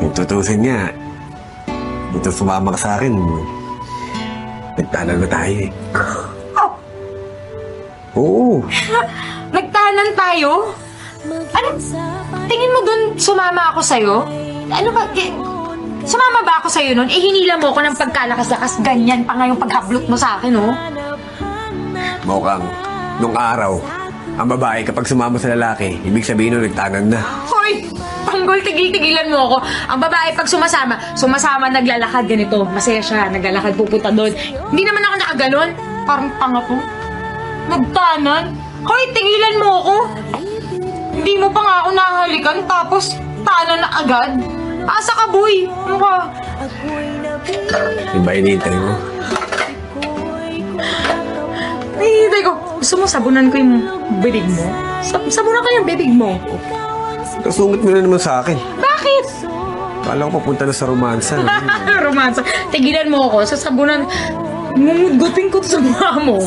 Yung tutusin niya, ito sumama ka sa akin. Nagtanan na tayo eh. Oo. Nagtanan tayo? Ano? Tingin mo dun sumama ako sa'yo? Ano ba? Sumama ba ako sa'yo nun? Hinila mo ako ng pagkalakas-lakas. Ganyan pa nga yung paghablot mo sa akin, oh. Mukhang, nung araw, ang babae kapag sumama sa lalaki, ibig sabihin nun nagtanan na. Hoy! Tanggol, tigil-tigilan mo ako. Ang babae pag sumasama, naglalakad ganito. Masaya siya, naglalakad, pupunta doon. Hindi naman ako nakaganon. Parang tanga ko. Nagtanan? Hoy, tigilan mo ako. Hindi mo pa nga ako nahalikan, tapos tanan na agad. Asa ka, boy? Ano ka? Iba inintay mo. Hihintay ko. Gusto mo sabunan ko yung bibig mo? Sabunan ko yung bibig mo. Kasungit mo na naman sa akin. Bakit? Kala ko papunta na sa romansa. Romansa. Tigilan mo ako. Sasabunan. Ngumugupin ko sa mukha mo.